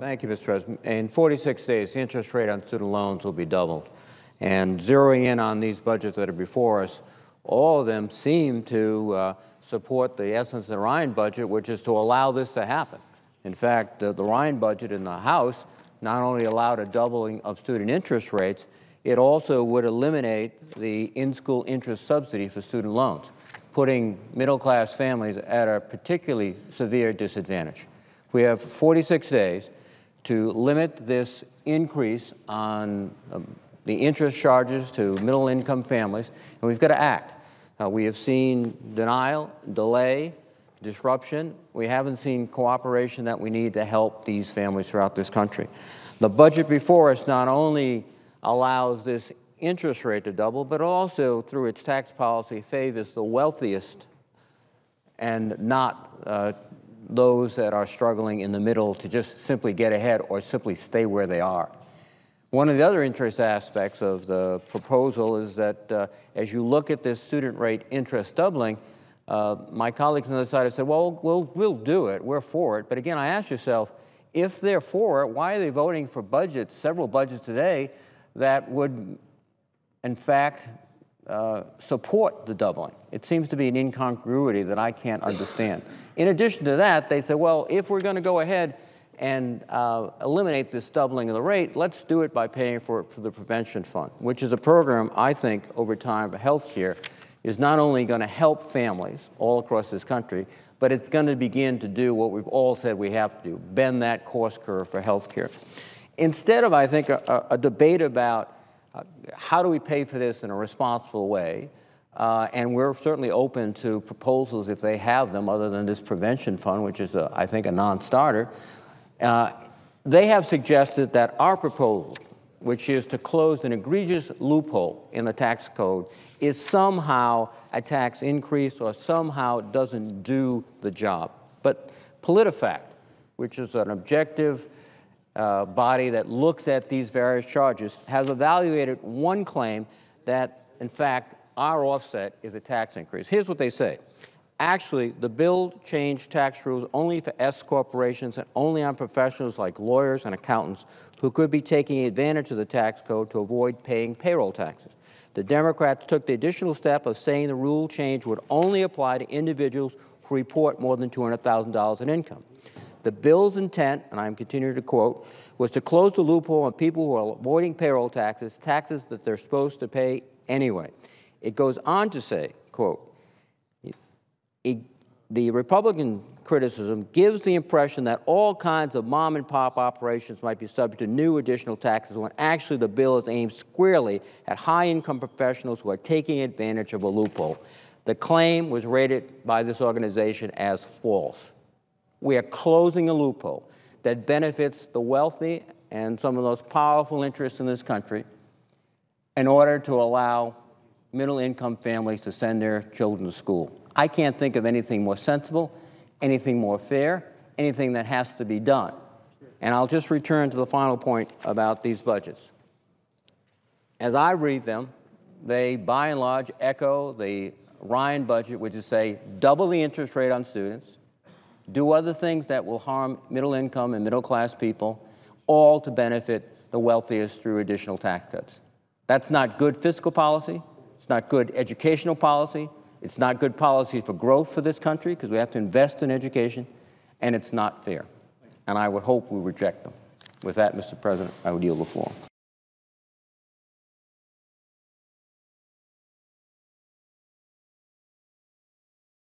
Thank you, Mr. President. In 46 days, the interest rate on student loans will be doubled. And zeroing in on these budgets that are before us, all of them seem to support the essence of the Ryan budget, which is to allow this to happen. In fact, the Ryan budget in the House not only allowed a doubling of student interest rates, it also would eliminate the in-school interest subsidy for student loans, putting middle-class families at a particularly severe disadvantage. We have 46 days to limit this increase on the interest charges to middle-income families, and we've got to act. We have seen denial, delay, disruption. We haven't seen cooperation that we need to help these families throughout this country. The budget before us not only allows this interest rate to double, but also, through its tax policy, favors the wealthiest and not those that are struggling in the middle to just simply get ahead or simply stay where they are. One of the other interest aspects of the proposal is that as you look at this student rate interest doubling, my colleagues on the other side have said, well, we'll do it, we're for it. But again, I ask yourself, if they're for it, why are they voting for budgets, several budgets today, that would, in fact, support the doubling? It seems to be an incongruity that I can't understand. In addition to that, they say, well, if we're going to go ahead and eliminate this doubling of the rate, let's do it by paying for it for the prevention fund, which is a program, I think, over time for health care, is not only going to help families all across this country, but it's going to begin to do what we've all said we have to do, bend that cost curve for health care. Instead of, I think, a debate about how do we pay for this in a responsible way, and we're certainly open to proposals if they have them, other than this prevention fund, which is, I think, a non-starter. They have suggested that our proposal, which is to close an egregious loophole in the tax code, is somehow a tax increase or somehow doesn't do the job. But PolitiFact, which is an objective body that looks at these various charges, has evaluated one claim that, in fact, our offset is a tax increase. Here's what they say. Actually, the bill changed tax rules only for S corporations and only on professionals like lawyers and accountants who could be taking advantage of the tax code to avoid paying payroll taxes. The Democrats took the additional step of saying the rule change would only apply to individuals who report more than $200,000 in income. The bill's intent, and I'm continuing to quote, was to close the loophole on people who are avoiding payroll taxes, taxes that they're supposed to pay anyway. It goes on to say, quote, the Republican criticism gives the impression that all kinds of mom-and-pop operations might be subject to new additional taxes when actually the bill is aimed squarely at high-income professionals who are taking advantage of a loophole. The claim was rated by this organization as false. We are closing a loophole that benefits the wealthy and some of those powerful interests in this country in order to allow middle-income families to send their children to school. I can't think of anything more sensible, anything more fair, anything that has to be done. And I'll just return to the final point about these budgets. As I read them, they, by and large, echo the Ryan budget, which is say, double the interest rate on students, do other things that will harm middle-income and middle-class people, all to benefit the wealthiest through additional tax cuts. That's not good fiscal policy. It's not good educational policy. It's not good policy for growth for this country, because we have to invest in education, and it's not fair. And I would hope we reject them. With that, Mr. President, I would yield the floor.